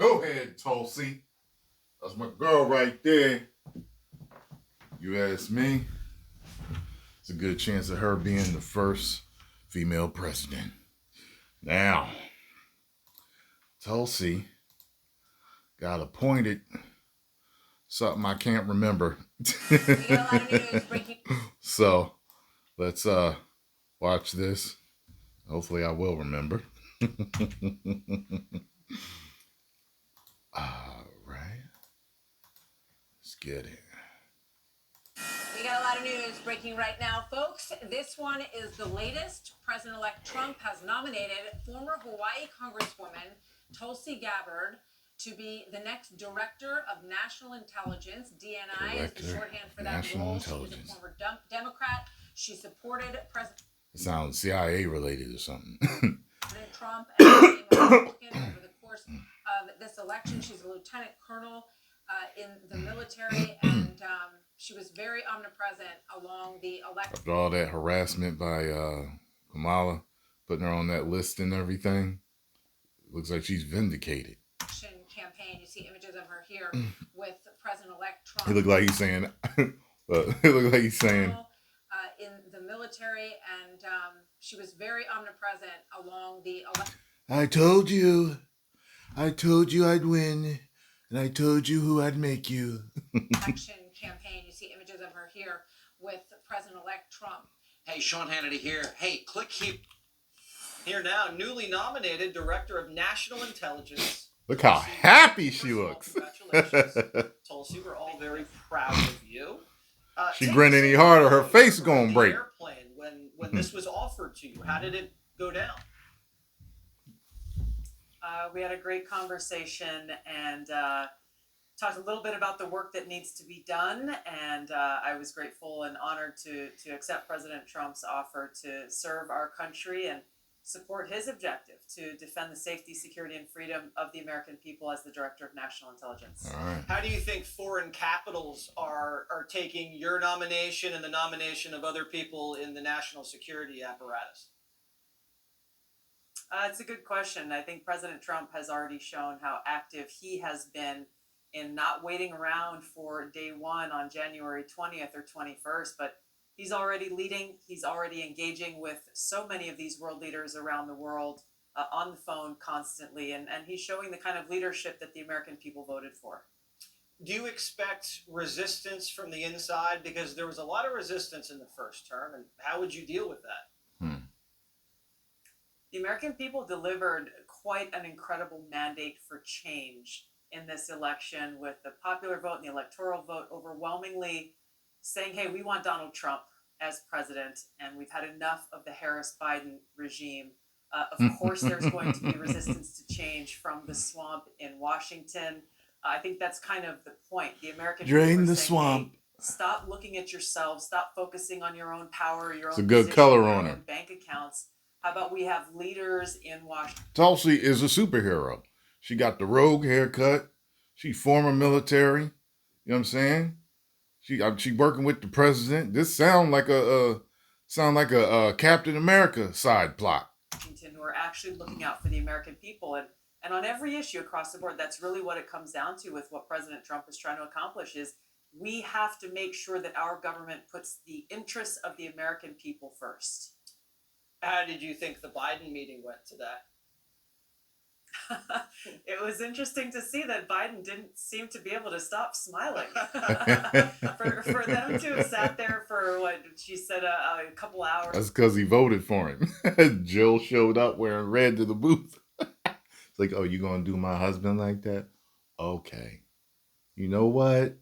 Go ahead, Tulsi. That's my girl right there. You ask me, it's a good chance of her being the first female president. Now, Tulsi got appointed something I can't remember. So let's watch this. Hopefully I will remember. All right. Let's get it. We got a lot of news breaking right now, folks. This one is the latest. President-elect Trump has nominated former Hawaii Congresswoman Tulsi Gabbard to be the next Director of National Intelligence. DNI is the shorthand for that role. She was a former Democrat. She supported President. It sounds CIA related or something. President Trump and over the course of this election. She's a lieutenant colonel in the military, and she was very omnipresent along the election. After all that harassment by Kamala, putting her on that list and everything, looks like she's vindicated. Campaign. You see images of her here with President-elect Trump. He looked like he's saying, in the military, and she was very omnipresent along the election. I told you I'd win, and I told you who I'd make you. Election campaign. You see images of her here with President-elect Trump. Hey, Sean Hannity here. Hey, click here now. Newly nominated Director of National Intelligence. Look how happy she looks. Congratulations, Tulsi. We're all very proud of you. She grinned any harder, her face is gonna break. Airplane when this was offered to you, how did it go down? We had a great conversation and talked a little bit about the work that needs to be done. And I was grateful and honored to accept President Trump's offer to serve our country and support his objective to defend the safety, security, and freedom of the American people as the Director of National Intelligence. All right. How do you think foreign capitals are taking your nomination and the nomination of other people in the national security apparatus? It's a good question. I think President Trump has already shown how active he has been in not waiting around for day one on January 20th or 21st, but he's already leading. He's already engaging with so many of these world leaders around the world on the phone constantly, and he's showing the kind of leadership that the American people voted for. Do you expect resistance from the inside? Because there was a lot of resistance in the first term, and how would you deal with that? The American people delivered quite an incredible mandate for change in this election, with the popular vote and the electoral vote overwhelmingly saying, hey, we want Donald Trump as president, and we've had enough of the Harris-Biden regime. Of course, there's going to be resistance to change from the swamp in Washington. I think that's kind of the point. The American people Drain are the saying, swamp. hey, stop looking at yourselves. Stop focusing on your own power, your own It's a good position, color your on own her. bank accounts. How about we have leaders in Washington? Tulsi is a superhero. She got the rogue haircut. She former military. You know what I'm saying? She working with the president. This sound like a Captain America side plot. Washington, who are actually looking out for the American people, and on every issue across the board, that's really what it comes down to with what President Trump is trying to accomplish. Is we have to make sure that our government puts the interests of the American people first. How did you think the Biden meeting went to that? It was interesting to see that Biden didn't seem to be able to stop smiling. for them to have sat there for what she said a couple hours. That's because he voted for him. Jill showed up wearing red to the booth. It's like, oh, you gonna do my husband like that? Okay. You know what?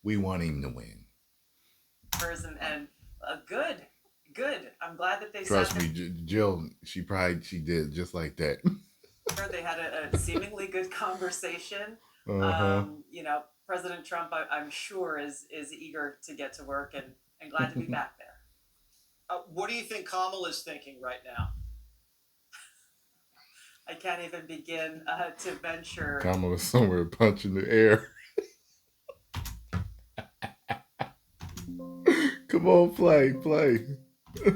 We want him to win. And good. I'm glad that they Trust sat me, Jill. She did just like that. They had a seemingly good conversation. President Trump, I'm sure, is eager to get to work and glad to be back there. What do you think Kamala's thinking right now? I can't even begin to venture. Kamala's somewhere punching the air. Come on, play.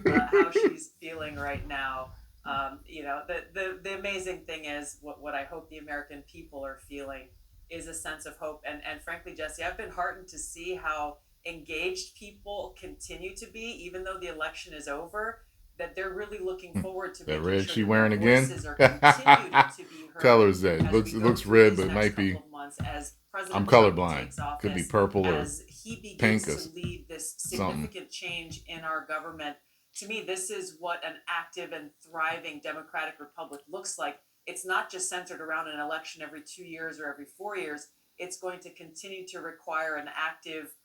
How she's feeling right now. The amazing thing is what I hope the American people are feeling is a sense of hope. And frankly, Jesse, I've been heartened to see how engaged people continue to be, even though the election is over, that they're really looking forward to That making red sure she that wearing their again? voices are continued to be heard. Color is that? As It we go looks through red, these but it next might be. couple of months, as I'm President Trump colorblind. takes office, Could be purple or as he begins pink or to lead this something. significant change in our government. To me, this is what an active and thriving democratic republic looks like. It's not just centered around an election every 2 years or every 4 years. It's going to continue to require an active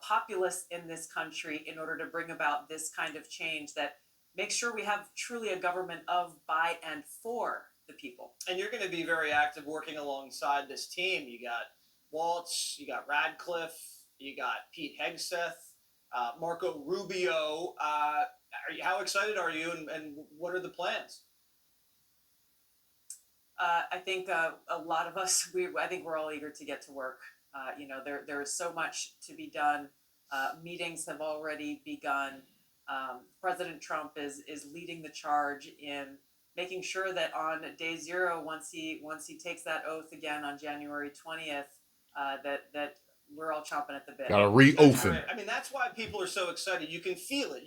populace in this country in order to bring about this kind of change that makes sure we have truly a government of, by, and for the people. And you're going to be very active working alongside this team. You got Waltz, you got Radcliffe, you got Pete Hegseth, Marco Rubio. How excited are you, and what are the plans? I think a lot of us, I think we're all eager to get to work. There is so much to be done. Meetings have already begun. President Trump is leading the charge in making sure that on day zero, once he takes that oath again on January 20th, that we're all chomping at the bit. Gotta re-oath him. I mean, that's why people are so excited. You can feel it.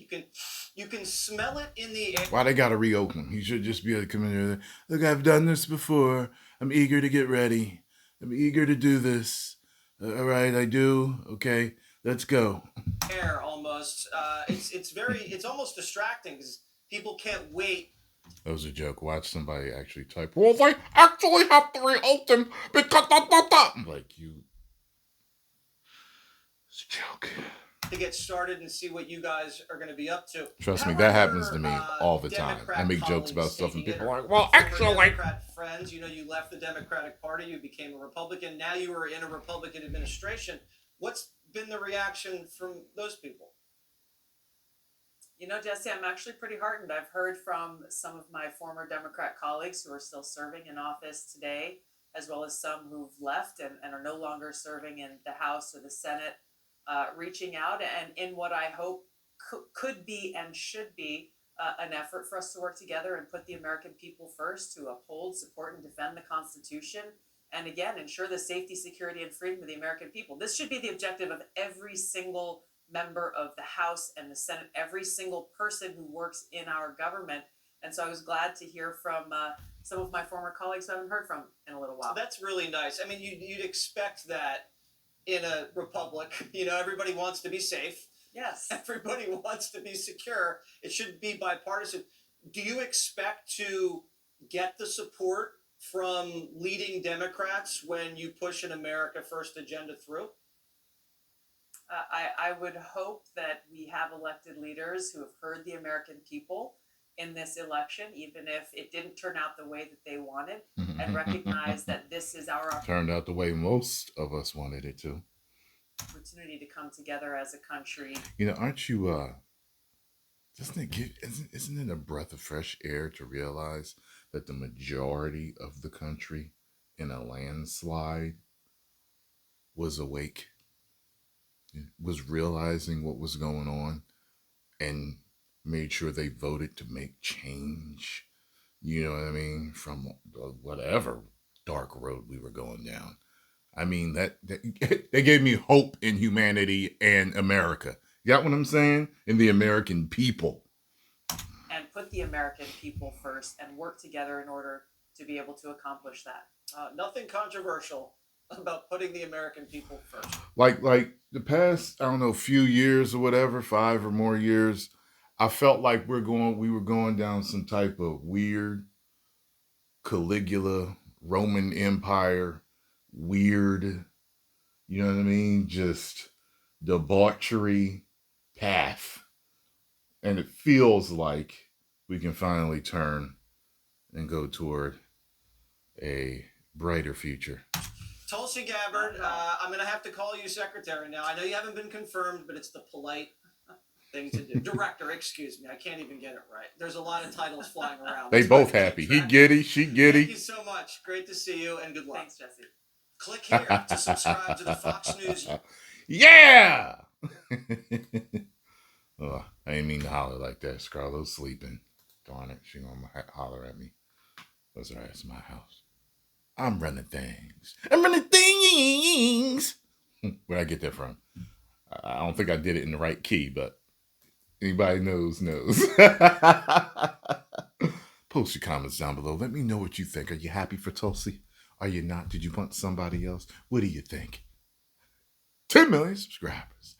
You can smell it in the air. Why they gotta re-oath him? He should just be able to come in here. Look, I've done this before. I'm eager to get ready. I'm eager to do this. All right, I do. Okay, let's go. Air almost. It's almost distracting because people can't wait. That was a joke. Watch somebody actually type. Well, they actually have to re-oath him because I'm like, you. It's a joke. To get started and see what you guys are going to be up to. Trust me, that happens to me all the time. I make jokes about stuff and people are like, well, actually. Democrat friends, you left the Democratic Party, you became a Republican. Now you are in a Republican administration. What's been the reaction from those people? Jesse, I'm actually pretty heartened. I've heard from some of my former Democrat colleagues who are still serving in office today, as well as some who've left and are no longer serving in the House or the Senate, reaching out and in what I hope could be and should be an effort for us to work together and put the American people first, to uphold, support, and defend the Constitution, and again, ensure the safety, security, and freedom of the American people. This should be the objective of every single member of the House and the Senate, every single person who works in our government. And so I was glad to hear from some of my former colleagues who I haven't heard from in a little while. That's really nice. I mean, you'd expect that in a republic. Everybody wants to be safe. Yes. Everybody wants to be secure. It should be bipartisan. Do you expect to get the support from leading Democrats when you push an America First agenda through? I would hope that we have elected leaders who have heard the American people in this election, even if it didn't turn out the way that they wanted, and recognize that this is our Turned out the way most of us wanted it to. Opportunity to come together as a country. Aren't you, isn't it a breath of fresh air to realize that the majority of the country in a landslide was awake? Was realizing what was going on and made sure they voted to make change. You know what I mean? From whatever dark road we were going down. I mean, that they gave me hope in humanity and America. You got what I'm saying? In the American people. And put the American people first and work together in order to be able to accomplish that. Nothing controversial about putting the American people first. Like the past, I don't know, few years or whatever, 5 or more years, I felt like we were going down some type of weird Caligula, Roman Empire, weird, you know what I mean? Just debauchery path. And it feels like we can finally turn and go toward a brighter future. Tulsi Gabbard, I'm going to have to call you secretary now. I know you haven't been confirmed, but it's the polite thing to do. Director, excuse me. I can't even get it right. There's a lot of titles flying around. They both happy. He giddy, she giddy. Thank you so much. Great to see you, and good luck. Thanks, Jesse. Click here to subscribe to the Fox News. Yeah! Oh, I didn't mean to holler like that. Scarlo's sleeping. Darn it, she gonna holler at me. What's her ass in my house? I'm running things. I'm running things. Where'd I get that from? I don't think I did it in the right key, but anybody knows. Post your comments down below. Let me know what you think. Are you happy for Tulsi? Are you not? Did you want somebody else? What do you think? 10 million subscribers.